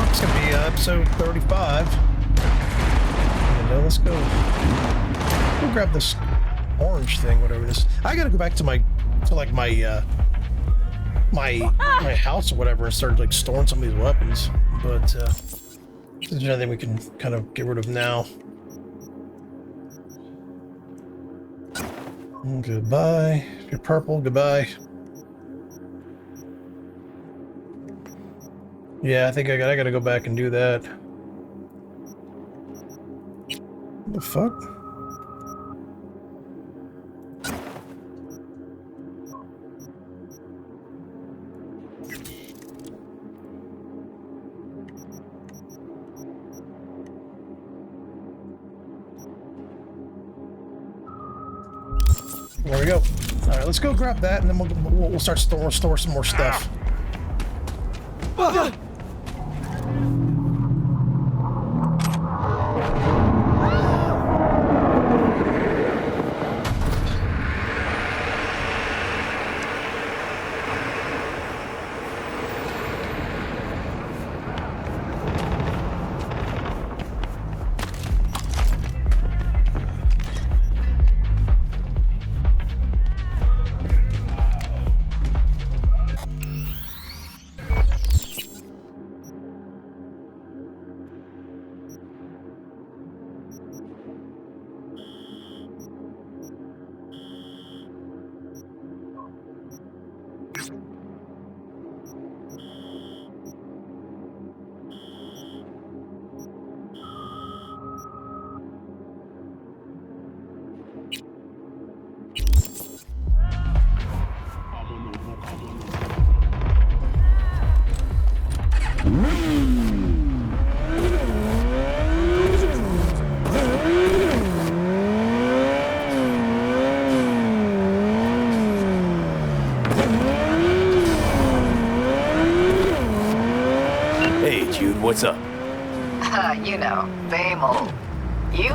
It's gonna be episode 35. And let's go. We'll grab this orange thing, whatever this. I gotta go back to my house or whatever and start like storing some of these weapons. But there's nothing we can kind of get rid of now. Goodbye. If you're purple, goodbye. Yeah, I think I gotta go back and do that. What the fuck? There we go. All right, let's go grab that, and then we'll start store some more stuff. What's up? You know, same old. You?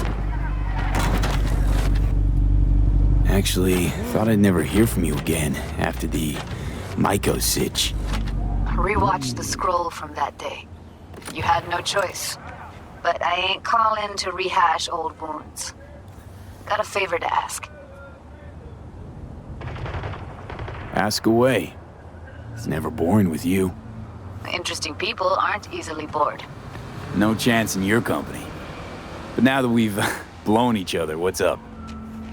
Actually, thought I'd never hear from you again after the Myco sitch. Rewatched the scroll from that day. You had no choice. But I ain't calling to rehash old wounds. Got a favor to ask. Ask away. It's never boring with you. Interesting people aren't easily bored. No chance in your company. But now that we've blown each other, what's up?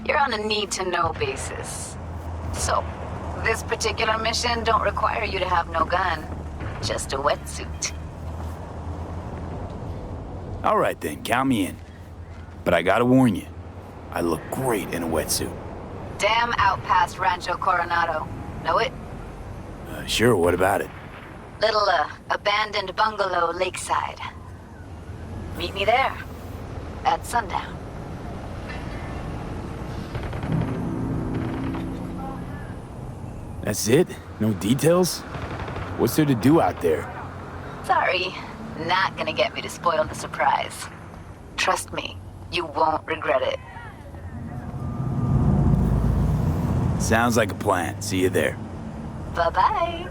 You're on a need-to-know basis. So, this particular mission don't require you to have no gun. Just a wetsuit. All right then, count me in. But I gotta warn you, I look great in a wetsuit. Damn out past Rancho Coronado. Know it? Sure, what about it? Little, abandoned bungalow lakeside. Meet me there. At sundown. That's it? No details? What's there to do out there? Sorry. Not gonna get me to spoil the surprise. Trust me, you won't regret it. Sounds like a plan. See you there. Bye-bye.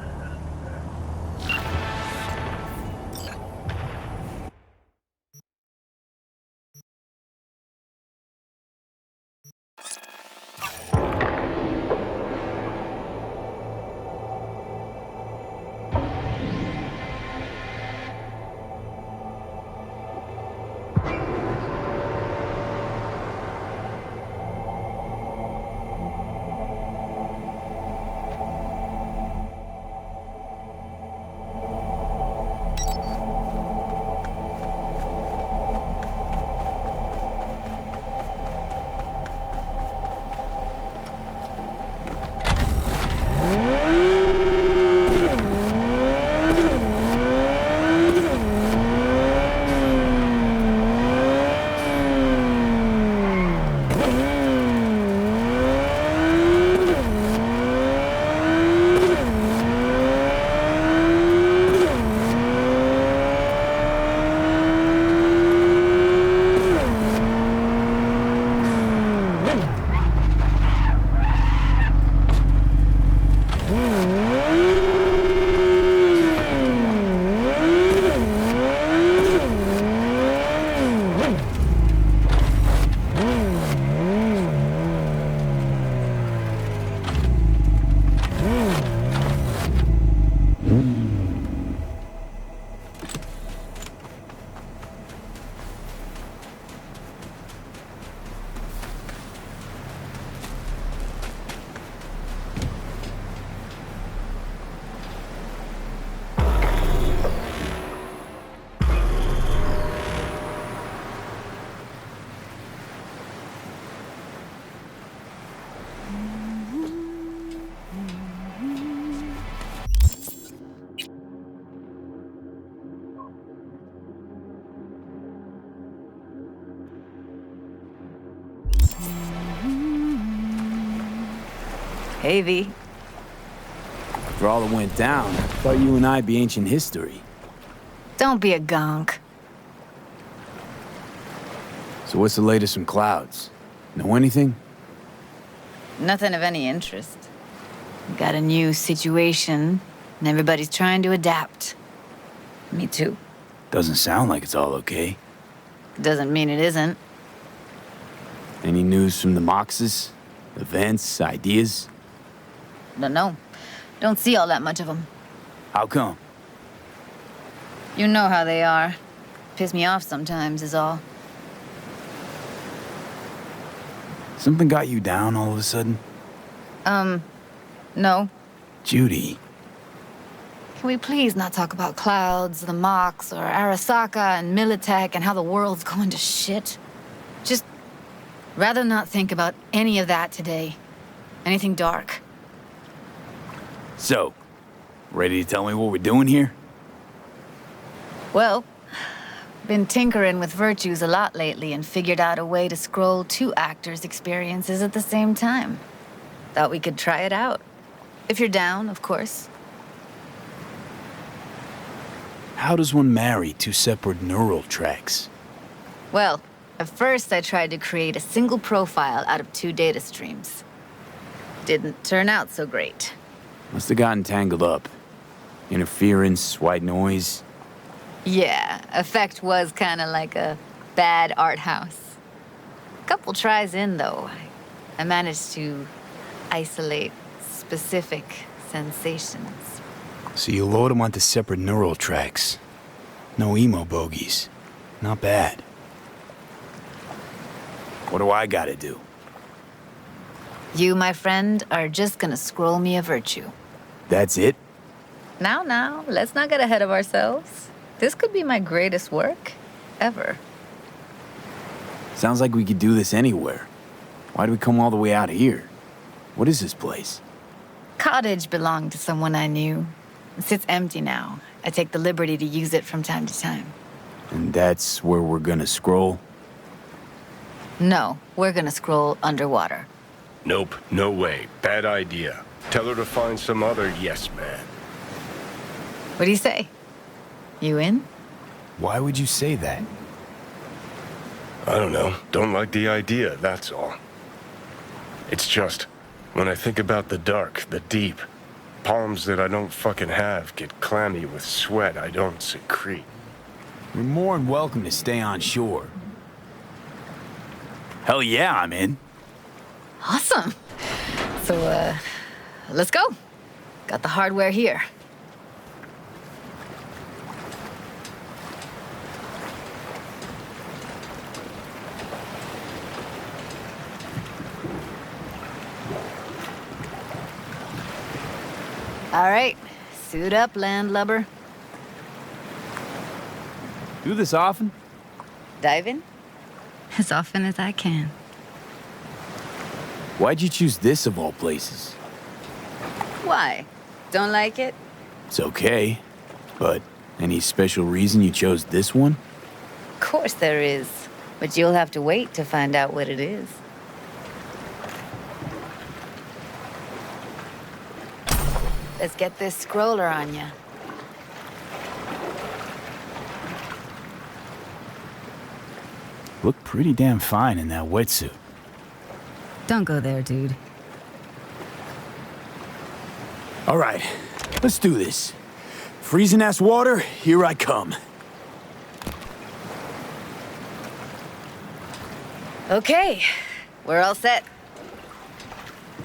Hey, V. After all that went down, I thought you and I'd be ancient history. Don't be a gonk. So what's the latest from Clouds? Know anything? Nothing of any interest. We got a new situation, and everybody's trying to adapt. Me too. Doesn't sound like it's all okay. Doesn't mean it isn't. Any news from the Moxes? Events, ideas? Don't know. Don't see all that much of them. How come? You know how they are. Piss me off sometimes is all. Something got you down all of a sudden? No. Judy. Can we please not talk about Clouds, the Mox, or Arasaka and Militech and how the world's going to shit? Just rather not think about any of that today. Anything dark. So, ready to tell me what we're doing here? Well, been tinkering with virtues a lot lately and figured out a way to scroll 2 actors' experiences at the same time. Thought we could try it out. If you're down, of course. How does one marry 2 separate neural tracks? Well, at first I tried to create a single profile out of 2 data streams. Didn't turn out so great. Must have gotten tangled up. Interference, white noise. Yeah, effect was kind of like a bad art house. Couple tries in, though, I managed to isolate specific sensations. So you load them onto separate neural tracks. No emo bogies. Not bad. What do I gotta do? You, my friend, are just gonna scroll me a virtue. That's it? Now, let's not get ahead of ourselves. This could be my greatest work ever. Sounds like we could do this anywhere. Why do we come all the way out here? What is this place? Cottage belonged to someone I knew. It sits empty now. I take the liberty to use it from time to time. And that's where we're gonna scroll? No, we're gonna scroll underwater. Nope, no way. Bad idea. Tell her to find some other yes man. What do you say? You in? Why would you say that? I don't know. Don't like the idea, that's all. It's just, when I think about the dark, the deep, palms that I don't fucking have get clammy with sweat I don't secrete. You're more than welcome to stay on shore. Hell yeah, I'm in. Awesome. So, let's go. Got the hardware here. All right, suit up, landlubber. Do this often? Dive in? As often as I can. Why'd you choose this of all places? Why? Don't like it? It's okay, but any special reason you chose this one? Of course there is, but you'll have to wait to find out what it is. Let's get this scroller on ya. Look pretty damn fine in that wetsuit. Don't go there, dude. All right, let's do this. Freezing ass water, here I come. Okay, we're all set.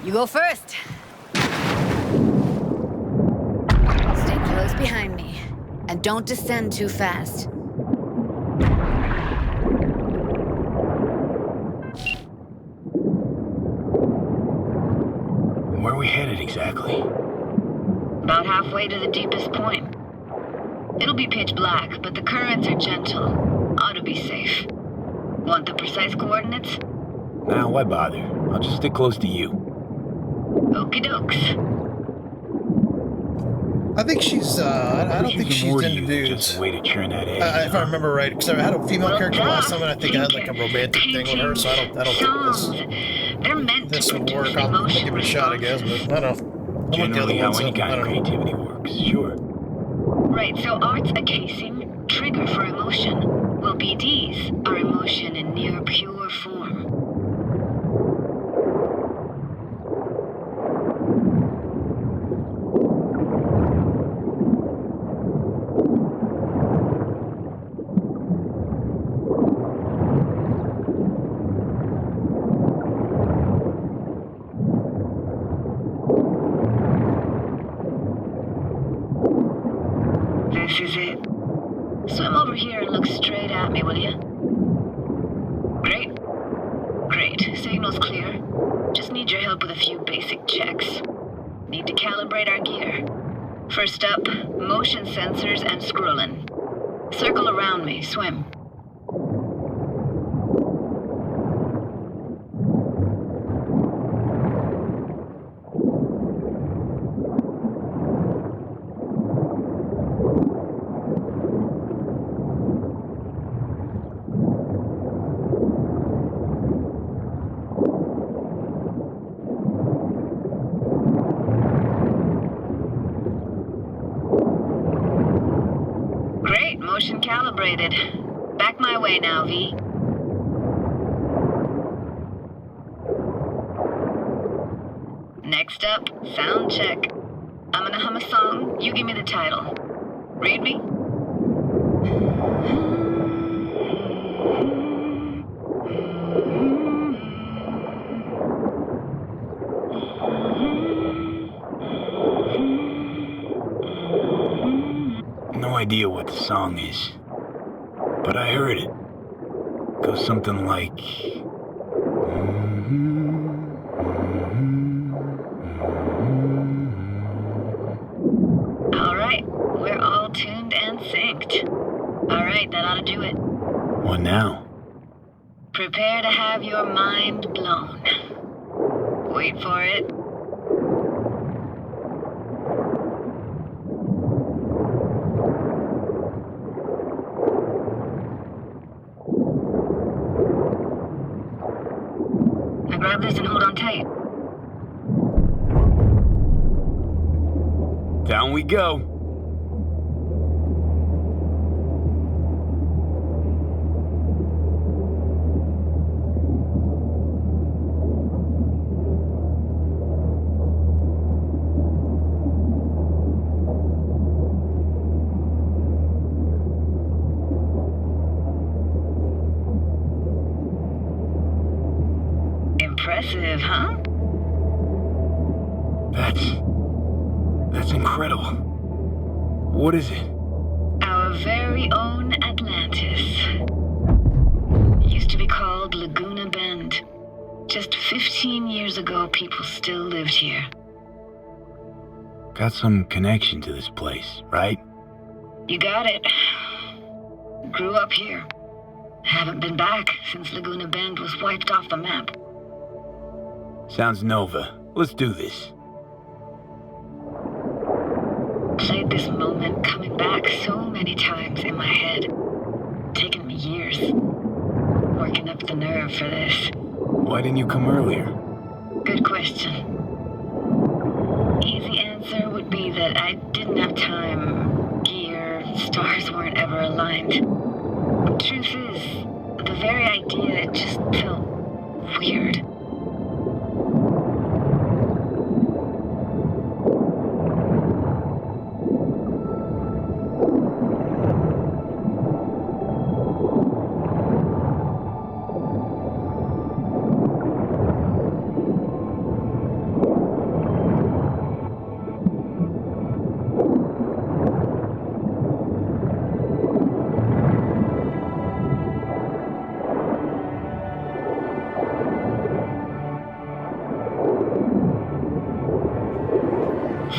You go first. Stay close behind me, and don't descend too fast. Where are we headed exactly? About halfway to the deepest point. It'll be pitch black, but the currents are gentle. Ought to be safe. Want the precise coordinates? Nah, why bother? I'll just stick close to you. Okie dokes. I think she's, I don't think she's into dudes. Just a way to churn that egg. If I remember right, because I had a female Well, character last time, and I think I had think like a romantic thing with her, so I don't songs. think They're meant this to would produce work. I'm gonna emotion give it a shot, I guess, but I don't know. I'm with the Generally, other how one, any so I kind of don't know. creativity works. Sure. Right, so art's a casing, trigger for emotion. Well, BDs are emotion in near pure form. This is it. Swim over here and look straight at me, will you? Great. Great. Signal's clear. Just need your help with a few basic checks. Need to calibrate our gear. First up, motion sensors and scrolling. Circle around me. Swim. Great. Motion calibrated. Back my way now, V. Next up, sound check. I'm gonna hum a song. You give me the title. Read me? No idea what the song is, but I heard it. Goes something like. All right. We're all tuned and synced. All right, that ought to do it. What now? Prepare to have your mind blown. Wait for it. Now grab this and hold on tight. Down we go. Impressive, huh? That's incredible. What is it? Our very own Atlantis. Used to be called Laguna Bend. Just 15 years ago, people still lived here. Got some connection to this place, right? You got it. Grew up here. Haven't been back since Laguna Bend was wiped off the map. Sounds Nova. Let's do this. Played this moment coming back so many times in my head. Taken me years. Working up the nerve for this. Why didn't you come earlier? Good question. Easy answer would be that I didn't have time. Gear, stars weren't ever aligned. Truth is, the very idea, it just felt weird.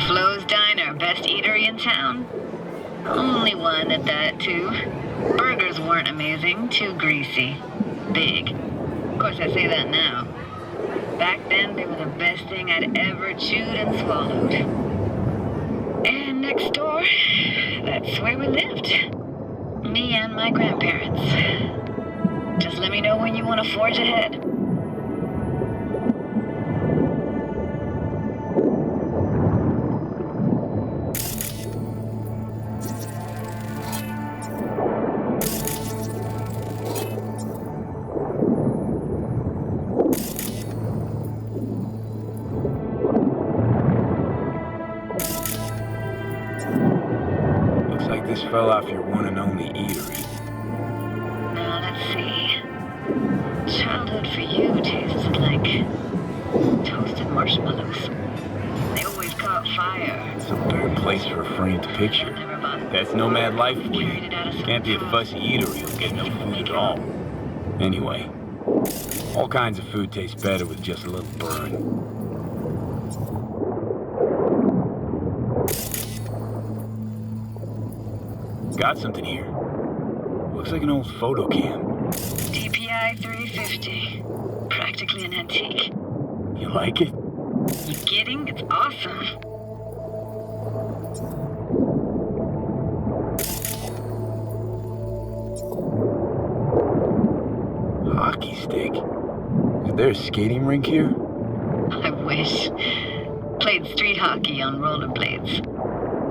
Flo's Diner, best eatery in town. Only one at that, too. Burgers weren't amazing, too greasy. Big. Of course, I say that now. Back then, they were the best thing I'd ever chewed and swallowed. And next door. That's where we lived. Me and my grandparents. Just let me know when you want to forge ahead. Looks like this fell off your one and only eatery. Now let's see. Childhood for you tasted like toasted marshmallows. They always caught fire. It's a weird place for a framed picture. Never bothered. That's nomad life for you. Carried it out of some Can't be a trunk. fussy eatery who'll get no food at all. Anyway, all kinds of food tastes better with just a little burn. Got something here. Looks like an old photo cam. DPI 350. Practically an antique. You like it? You kidding? It's awesome. Hockey stick. Is there a skating rink here? I wish. Played street hockey on rollerblades.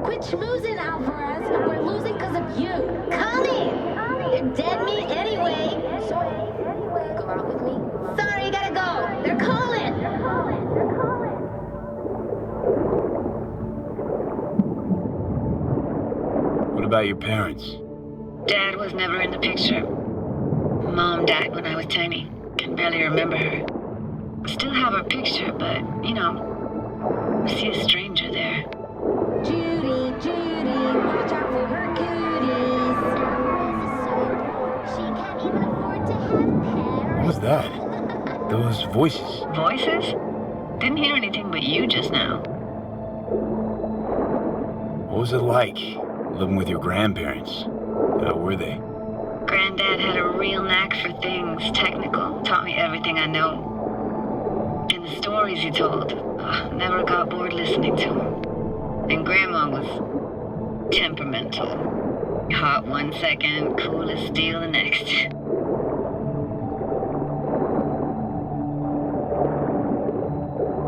Quit schmoozing, Alvarez. We're losing because of you. Come in. You're dead meat anyway. Go out with me? Sorry, gotta go. They're calling. What about your parents? Dad was never in the picture. Mom died when I was tiny. Can barely remember her. Still have her picture, but, you know, see a stranger there. Judy, watch out for her cooties. She can't even afford to have parents. What was that? Those voices. Voices? Didn't hear anything but you just now. What was it like, living with your grandparents? How were they? Granddad had a real knack for things technical. Taught me everything I know. And the stories he told, never got bored listening to them. And Grandma was temperamental. Hot one second, cool as steel the next.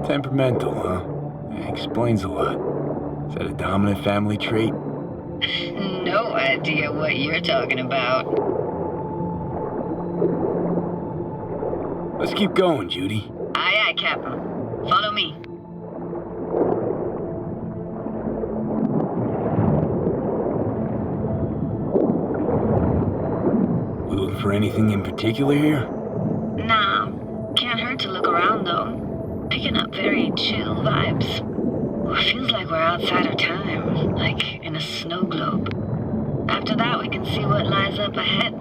Temperamental, huh? That explains a lot. Is that a dominant family trait? No idea what you're talking about. Let's keep going, Judy. Aye, aye, Captain. Follow me. We looking for anything in particular here? Nah, can't hurt to look around though. Picking up very chill vibes. Feels like we're outside of time, like in a snow globe. After that, we can see what lies up ahead.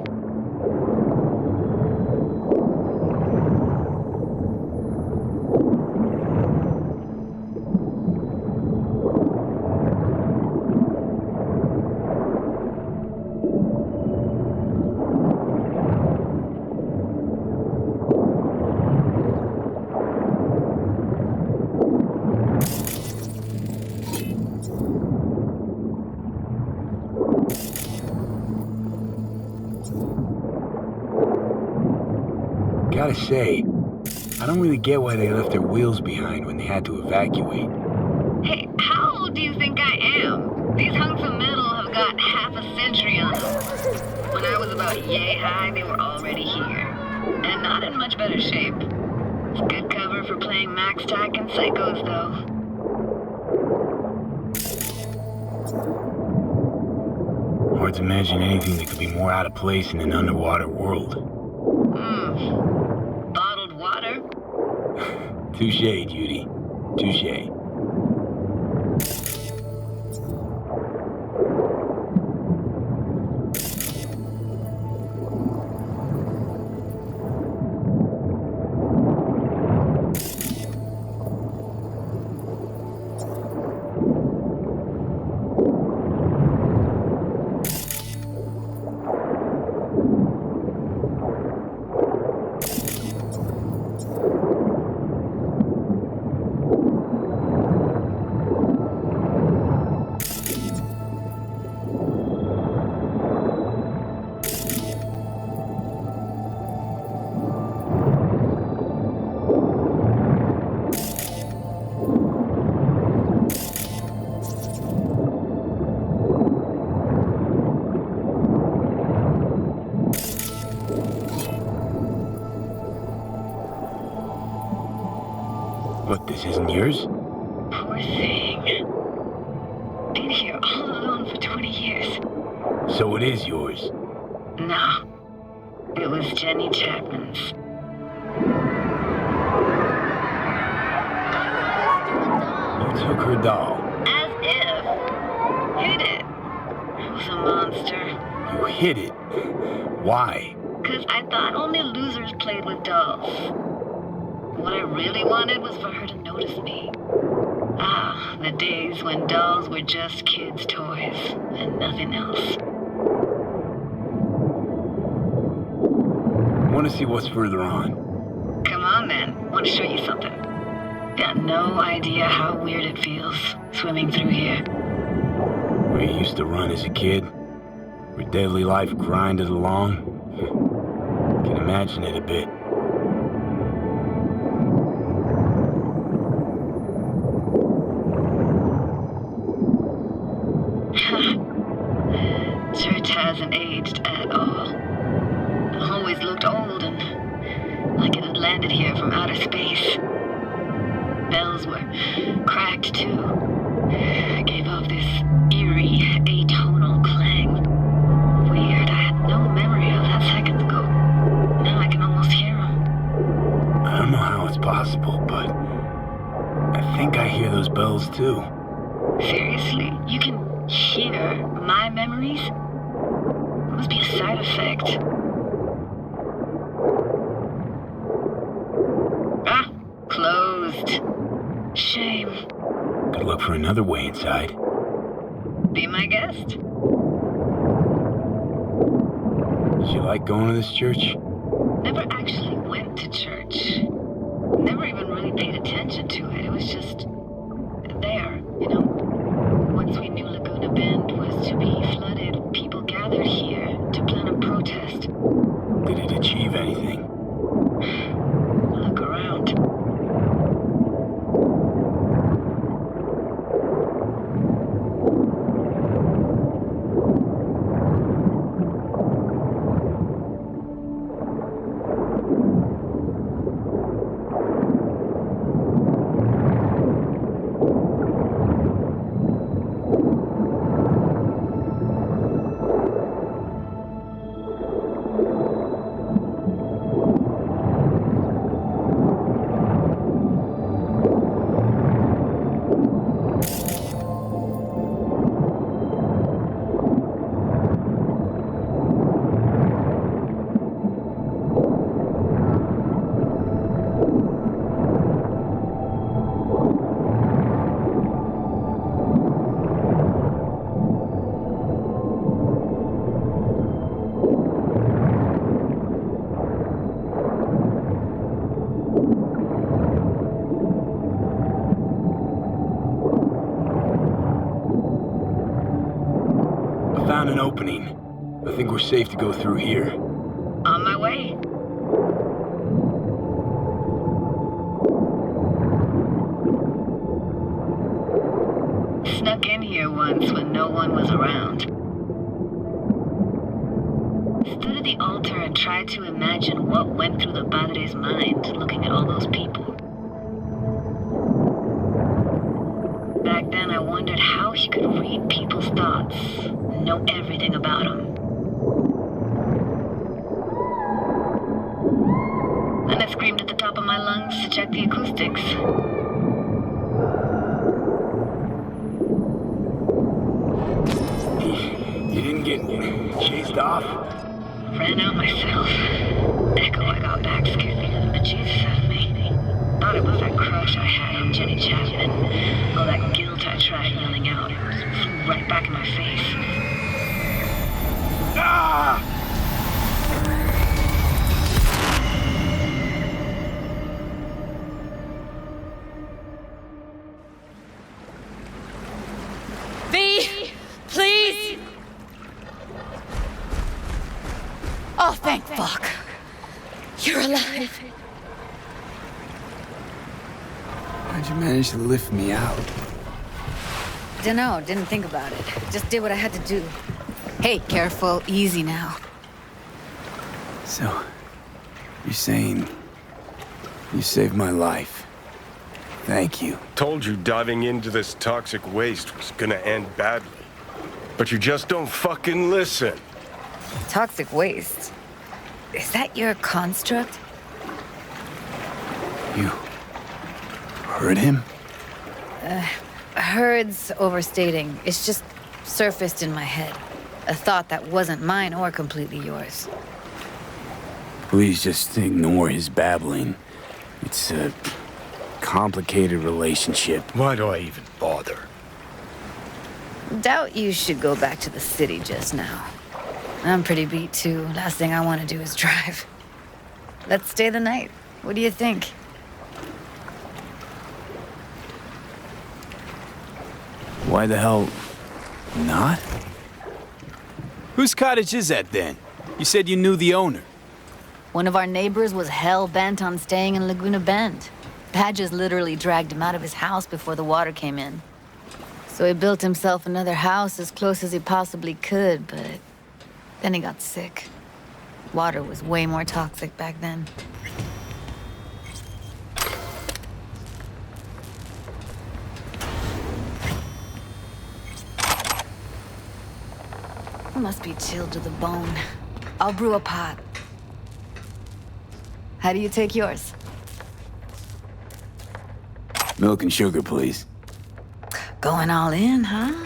Gotta say, I don't really get why they left their wheels behind when they had to evacuate. Hey, how old do you think I am? These hunks of metal have got half a century on them. When I was about yay high, they were already here. And not in much better shape. It's good cover for playing Max Tack and Psychos, though. Hard to imagine anything that could be more out of place in an underwater world. Bottled water? Touché, Judy. Touché. What, this isn't yours? Poor thing. Been here all alone for 20 years. So it is yours. No. It was Jenny Chapman's. You took her doll. As if. Hid it. I was a monster. You hid it. Why? 'Cause I thought only losers played with dolls. What I really wanted was for her to notice me. Ah, the days when dolls were just kids' toys and nothing else. Want to see what's further on? Come on then, want to show you something. Got no idea how weird it feels swimming through here. Where you used to run as a kid? Where daily life grinded along? Can imagine it a bit. Church hasn't aged at all. Always looked old and like it had landed here from outer space. Bells were cracked too. Gave off this eerie, atonal clang. Weird, I had no memory of that seconds ago. Now I can almost hear them. I don't know how it's possible, but I think I hear those bells too. Seriously, you can hear my memories? It must be a side effect. Ah, closed. Shame. Could look for another way inside. Be my guest. Did you like going to this church? Never actually went to church. Never even really paid attention to it. It was just there, you know? Once we knew Laguna Bend was to be flooded, people gathered here to plan a protest. Did it achieve anything? Look around. Found an opening. I think we're safe to go through here. On my way. Snuck in here once when no one was around. Stood at the altar and tried to imagine what went through the padre's mind looking at all those people. Back then I wondered how he could read people's thoughts, know everything about them. Then I screamed at the top of my lungs to check the acoustics. You didn't get chased off? Ran out myself. Echo I got back scared the Jesus out of me. Thought it was that crush I had on Jenny Chapman. All that guilt I tried yelling out. It flew right back in my face. Ah! V, please. Oh, thank fuck. You're alive. How'd you manage to lift me out? Dunno, didn't think about it. Just did what I had to do. Hey, careful, easy now. So, you're saying you saved my life. Thank you. Told you diving into this toxic waste was gonna end badly. But you just don't fucking listen. Toxic waste. Is that your construct? You heard him? Heard's overstating. It's just surfaced in my head. A thought that wasn't mine or completely yours. Please just ignore his babbling. It's a complicated relationship. Why do I even bother? Doubt you should go back to the city just now. I'm pretty beat too. Last thing I want to do is drive. Let's stay the night. What do you think? Why the hell not? Whose cottage is that then? You said you knew the owner. One of our neighbors was hell-bent on staying in Laguna Bend. Badges literally dragged him out of his house before the water came in. So he built himself another house as close as he possibly could, but then he got sick. Water was way more toxic back then. Must be chilled to the bone. I'll brew a pot. How do you take yours? Milk and sugar, please. Going all in, huh?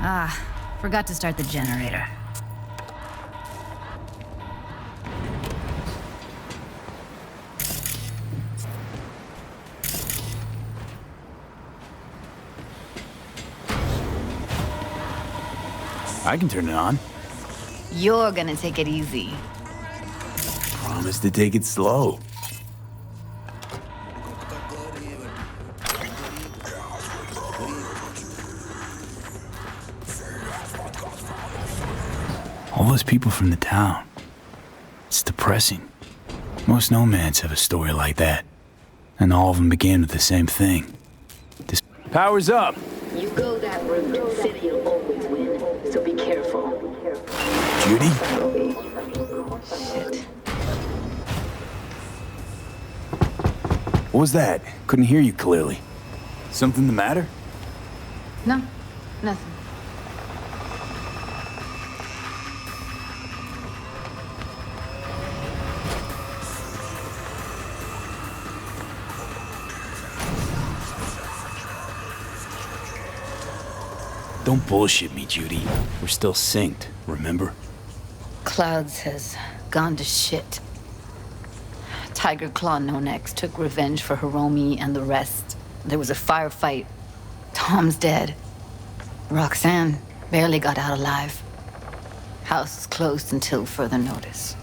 Ah, forgot to start the generator. I can turn it on. You're gonna take it easy. Promise to take it slow. All those people from the town. It's depressing. Most nomads have a story like that. And all of them began with the same thing. This power's up. You go that route, city will always win, so be careful. Judy? Shit. What was that? Couldn't hear you clearly. Something the matter? No, nothing. Don't bullshit me, Judy. We're still synced, remember? Clouds has gone to shit. Tiger Claw No Next took revenge for Hiromi and the rest. There was a firefight. Tom's dead. Roxanne barely got out alive. House is closed until further notice.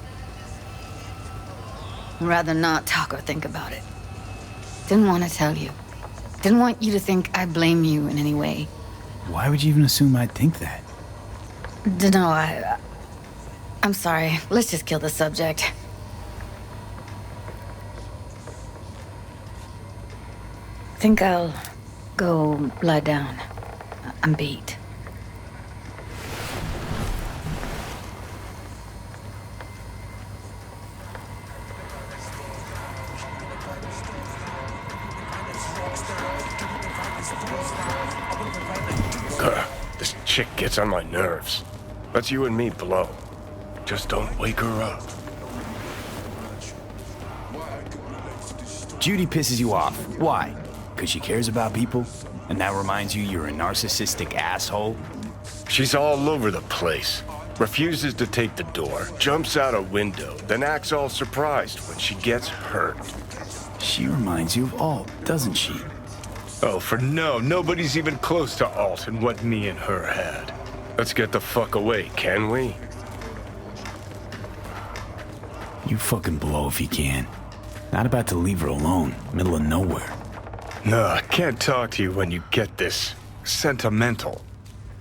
I'd rather not talk or think about it. Didn't want to tell you. Didn't want you to think I blame you in any way. Why would you even assume I'd think that? Dunno, I'm sorry. Let's just kill the subject. Think I'll go lie down. I'm beat. This chick gets on my nerves. Let's you and me blow. Just don't wake her up. Judy pisses you off. Why? Because she cares about people? And that reminds you you're a narcissistic asshole? She's all over the place. Refuses to take the door, jumps out a window, then acts all surprised when she gets hurt. She reminds you of Alt, doesn't she? Oh, for no, nobody's even close to Alt and what me and her had. Let's get the fuck away, can we? You fucking blow if you can. Not about to leave her alone, middle of nowhere. No, I can't talk to you when you get this sentimental.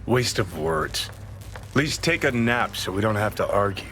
Waste of words. At least take a nap so we don't have to argue.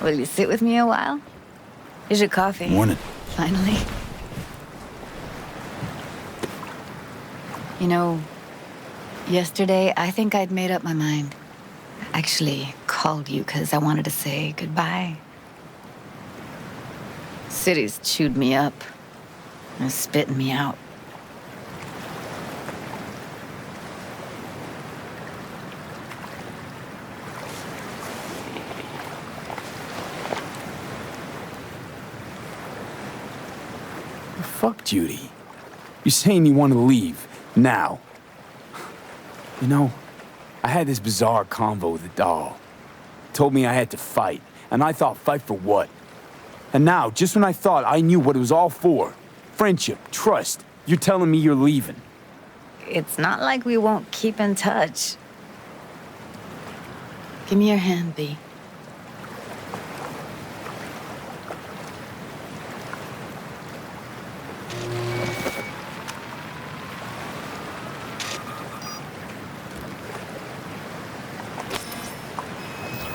Will you sit with me a while? Here's your coffee. Morning. Finally. You know, yesterday I think I'd made up my mind. I actually called you because I wanted to say goodbye. City's chewed me up and spitting me out. Fuck Judy. You're saying you want to leave now. You know, I had this bizarre convo with the doll. Told me I had to fight, and I thought, fight for what? And now, just when I thought I knew what it was all for, friendship, trust, you're telling me you're leaving. It's not like we won't keep in touch. Give me your hand, B.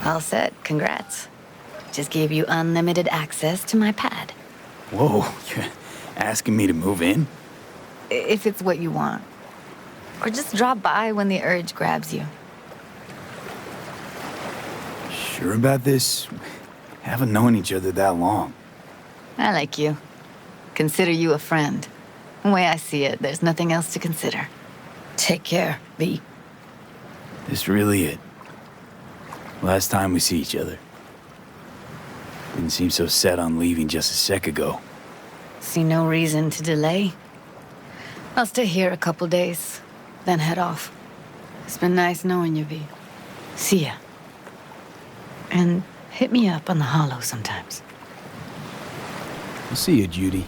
All set. Congrats. Just gave you unlimited access to my pad. Whoa, you're asking me to move in? If it's what you want. Or just drop by when the urge grabs you. Sure about this? Haven't known each other that long. I like you. Consider you a friend. The way I see it, there's nothing else to consider. Take care, B. This really it? Last time we see each other. Didn't seem so set on leaving just a sec ago. See no reason to delay. I'll stay here a couple days, then head off. It's been nice knowing you, V. See ya. And hit me up on the holo sometimes. I'll see you, Judy.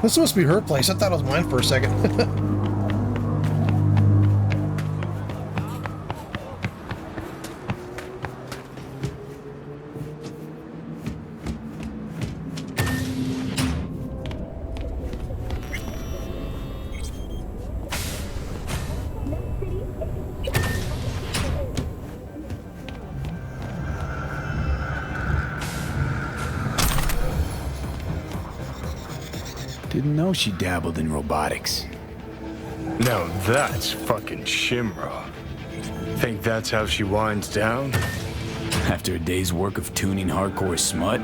This must be her place. I thought it was mine for a second. Didn't know she dabbled in robotics. Now that's fucking Shimra. Think that's how she winds down? After a day's work of tuning hardcore smut?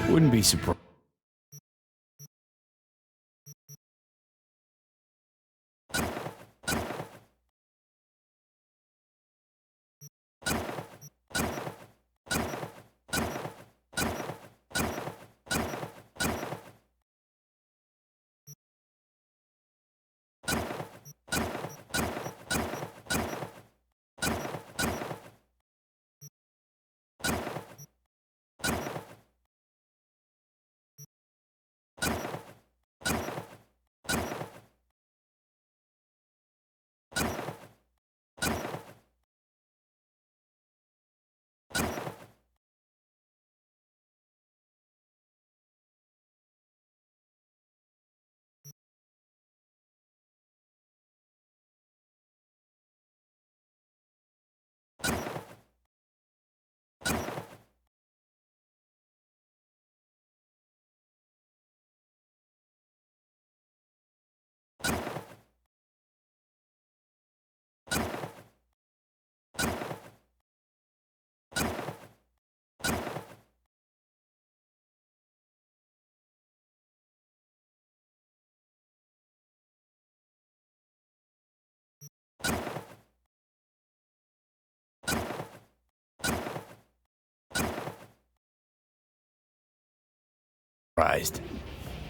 Wouldn't be surprised.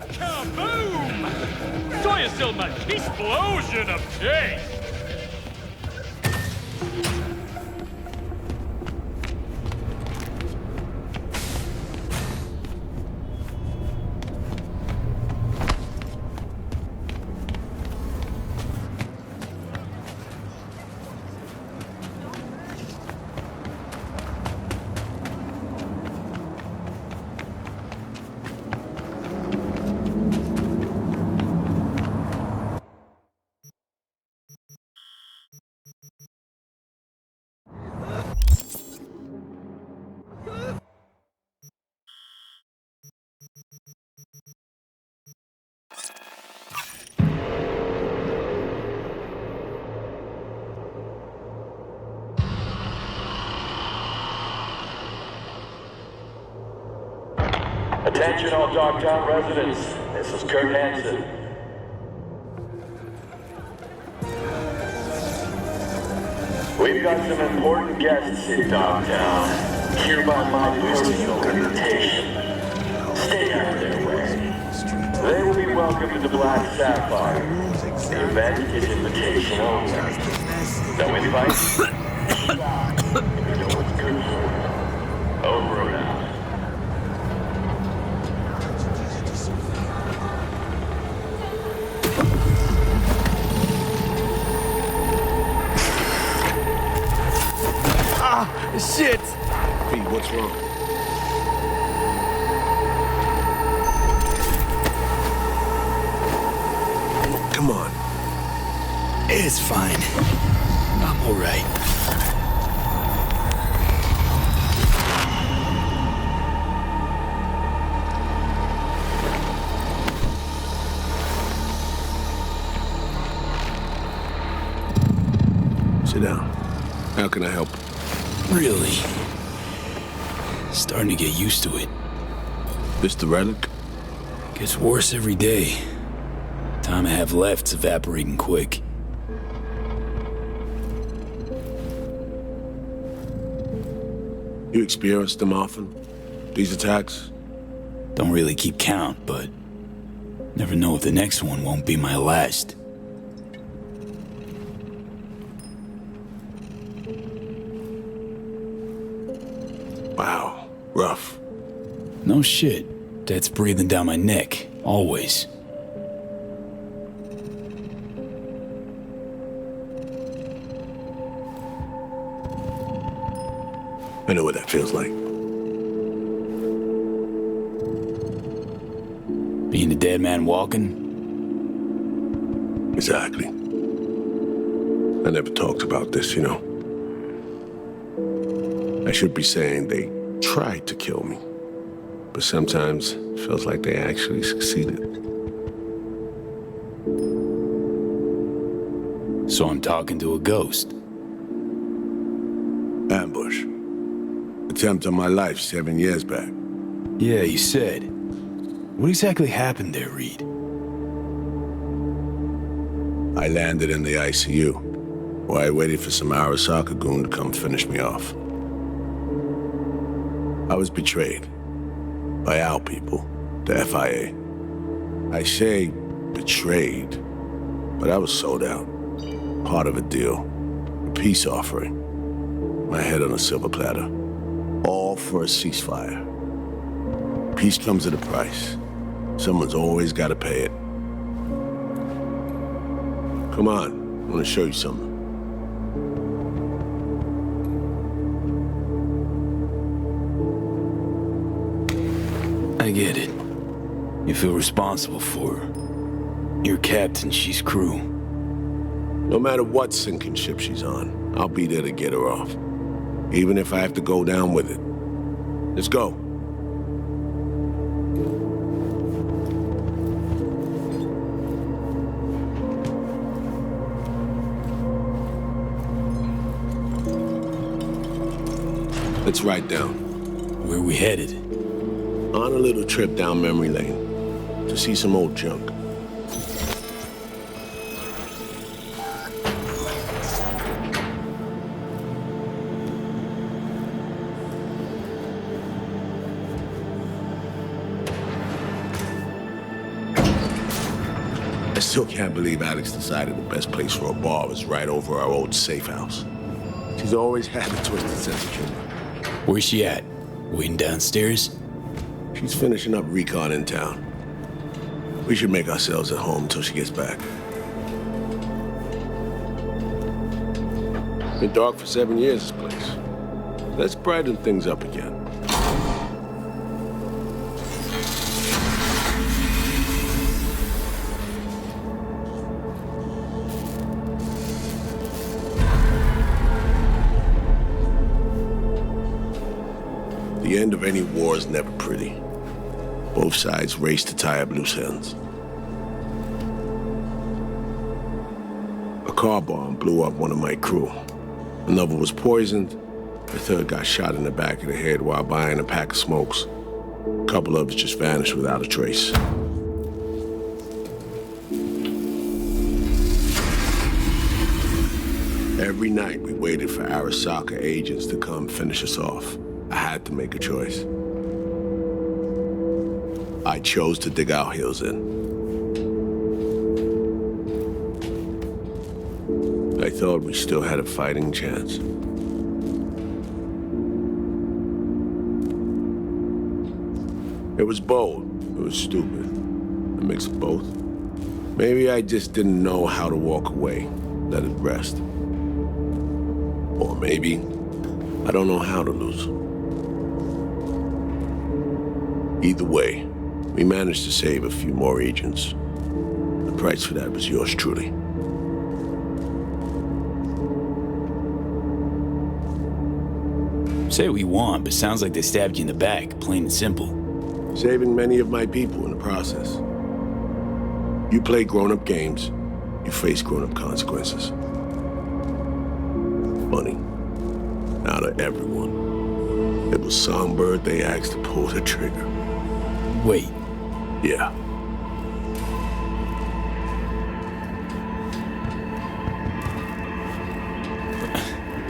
Kaboom! Saw yourself an explosion of taste! Attention all Dogtown residents, this is Kurt Hansen. We've got some important guests in Dogtown. Hereby my personal invitation. Stay out of their way. They will be welcomed to the Black Sapphire. The event is invitation only. No invite? You know what's good for you. Over and out. Shit! Hey, what's wrong? It's fine. I'm all right. Sit down. How can I help? Really? Starting to get used to it. This the relic? Gets worse every day. Time I have left's evaporating quick. You experience them often? These attacks? Don't really keep count, but never know if the next one won't be my last. Wow, rough. No shit. Death's breathing down my neck, always. I know what that feels like. Being a dead man walking? Exactly. I never talked about this, you know. I should be saying they tried to kill me, but sometimes it feels like they actually succeeded. So I'm talking to a ghost. Ambush. Attempt on my life 7 years back. Yeah, you said. What exactly happened there, Reed? I landed in the ICU, while I waited for some Arasaka goon to come finish me off. I was betrayed by our people, the FIA. I say betrayed, but I was sold out. Part of a deal, a peace offering. My head on a silver platter. All for a ceasefire. Peace comes at a price. Someone's always got to pay it. Come on, I want to show you something. I get it. You feel responsible for her. You're captain, she's crew. No matter what sinking ship she's on, I'll be there to get her off. Even if I have to go down with it. Let's go. Let's ride down. Where are we headed? On a little trip down memory lane to see some old junk. I still can't believe Alex decided the best place for a bar was right over our old safe house. She's always had a twisted sense of humor. Where's she at? Waiting downstairs? She's finishing up recon in town. We should make ourselves at home until she gets back. Been dark for 7 years, this place. Let's brighten things up again. The end of any war is never pretty. Both sides race to tie up loose ends. A car bomb blew up one of my crew. Another was poisoned. The third got shot in the back of the head while buying a pack of smokes. A couple others just vanished without a trace. Every night we waited for Arasaka agents to come finish us off. I had to make a choice. I chose to dig our heels in. I thought we still had a fighting chance. It was bold. It was stupid. A mix of both. Maybe I just didn't know how to walk away, let it rest. Or maybe I don't know how to lose. Either way, we managed to save a few more agents. The price for that was yours truly. Say what you want, but sounds like they stabbed you in the back, plain and simple. Saving many of my people in the process. You play grown-up games, you face grown-up consequences. Funny. Out of everyone, it was Songbird they asked to pull the trigger. Wait. Yeah.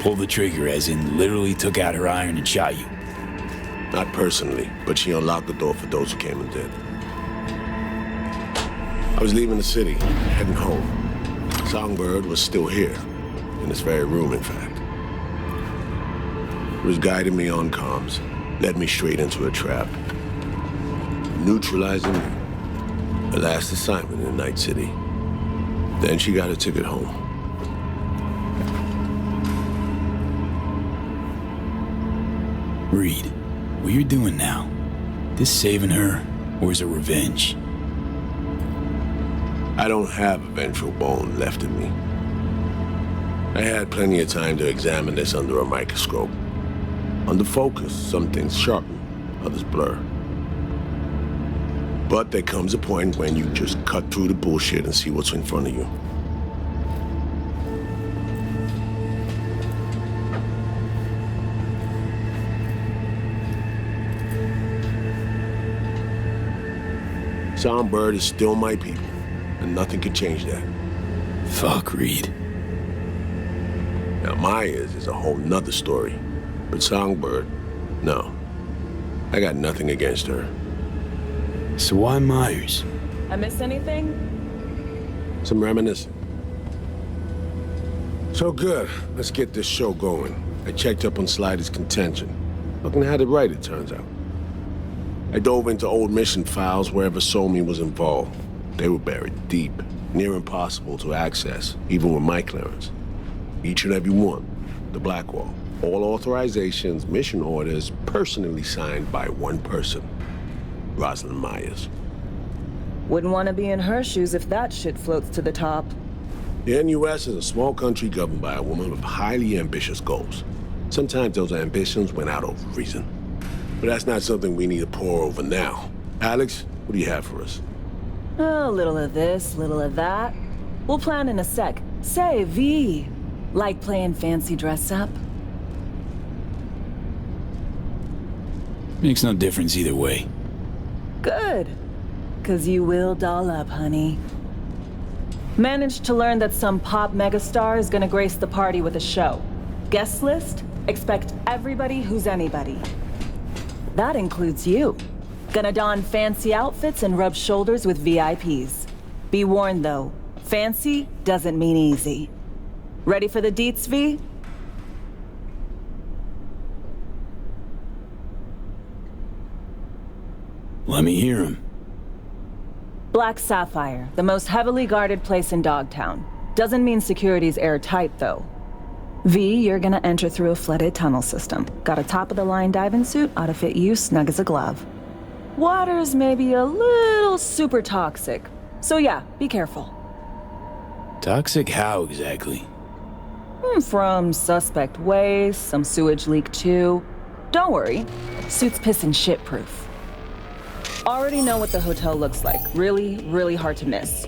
Pull the trigger, as in literally took out her iron and shot you. Not personally, but she unlocked the door for those who came and did. I was leaving the city, heading home. Songbird was still here, in this very room, in fact. It was guiding me on comms, led me straight into a trap. Neutralizing me. Her last assignment in Night City. Then she got a ticket home. Reed, what you're doing now, this saving her, or is it revenge? I don't have a vengeful bone left in me. I had plenty of time to examine this under a microscope. Under focus, some things sharpen, others blur. But there comes a point when you just cut through the bullshit and see what's in front of you. Songbird is still my people, and nothing can change that. Fuck, Reed. Now, Myers is a whole nother story. But Songbird, no. I got nothing against her. So why Myers? I miss anything? Some reminiscing. So good, let's get this show going. I checked up on Slider's contention. Fucking had it right, it turns out. I dove into old mission files wherever Somi was involved. They were buried deep, near impossible to access, even with my clearance. Each and every one, the Blackwall. All authorizations, mission orders, personally signed by one person, Rosalind Myers. Wouldn't want to be in her shoes if that shit floats to the top. The NUS is a small country governed by a woman with highly ambitious goals. Sometimes those ambitions went out of reason. But that's not something we need to pour over now. Alex, what do you have for us? A little of this, little of that. We'll plan in a sec. Say, V, like playing fancy dress up? Makes no difference either way. Good. 'Cause you will doll up, honey. Managed to learn that some pop megastar is gonna grace the party with a show. Guest list? Expect everybody who's anybody. That includes you. Gonna don fancy outfits and rub shoulders with VIPs. Be warned though, fancy doesn't mean easy. Ready for the deets, V? Let me hear him. Black Sapphire, the most heavily guarded place in Dogtown. Doesn't mean security's airtight though. V, you're gonna enter through a flooded tunnel system. Got a top-of-the-line diving suit, ought to fit you snug as a glove. Water's maybe a little super toxic. So yeah, be careful. Toxic how exactly? From suspect waste, some sewage leak too. Don't worry, suit's piss and shit proof. Already know what the hotel looks like. Really, really hard to miss.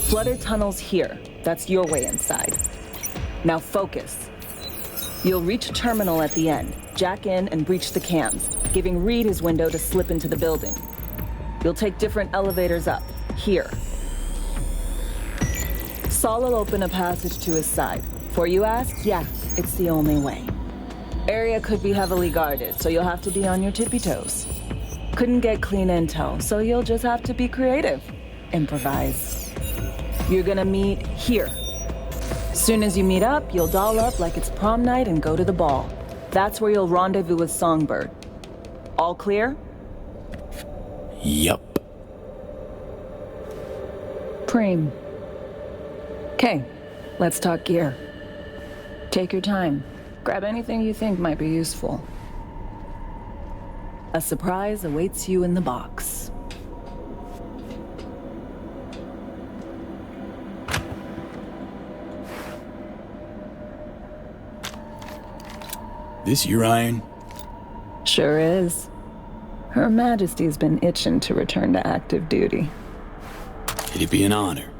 Flooded tunnels here. That's your way inside. Now focus. You'll reach a terminal at the end, jack in and breach the cams, giving Reed his window to slip into the building. You'll take different elevators up, here. Saul will open a passage to his side. Before you ask, yeah, it's the only way. Area could be heavily guarded, so you'll have to be on your tippy toes. Couldn't get clean intel, so you'll just have to be creative. Improvise. You're gonna meet here. Soon as you meet up, you'll doll up like it's prom night and go to the ball. That's where you'll rendezvous with Songbird. All clear? Yup. Preem. Okay, let's talk gear. Take your time. Grab anything you think might be useful. A surprise awaits you in the box. This your iron? Sure is. Her Majesty's been itching to return to active duty. It'd be an honor.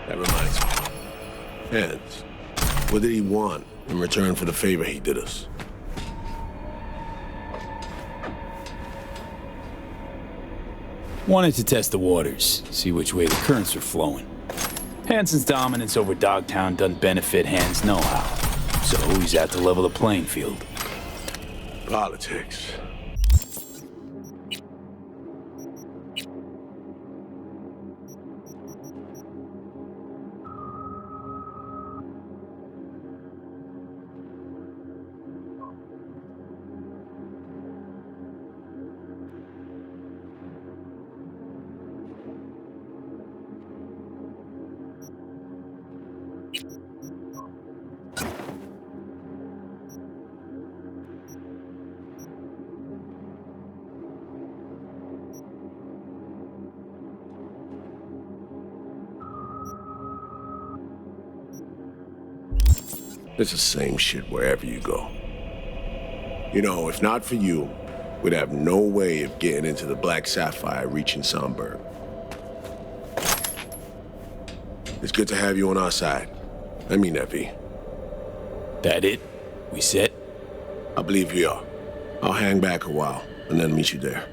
That reminds me. Hands. What did he want in return for the favor he did us? Wanted to test the waters, see which way the currents are flowing. Hansen's dominance over Dogtown doesn't benefit Hans no how, so he's out to level the playing field. Politics. It's the same shit wherever you go. You know, if not for you, we'd have no way of getting into the Black Sapphire reaching Somberg. It's good to have you on our side. I mean that, V. That it? We set? I believe we are. I'll hang back a while and then meet you there.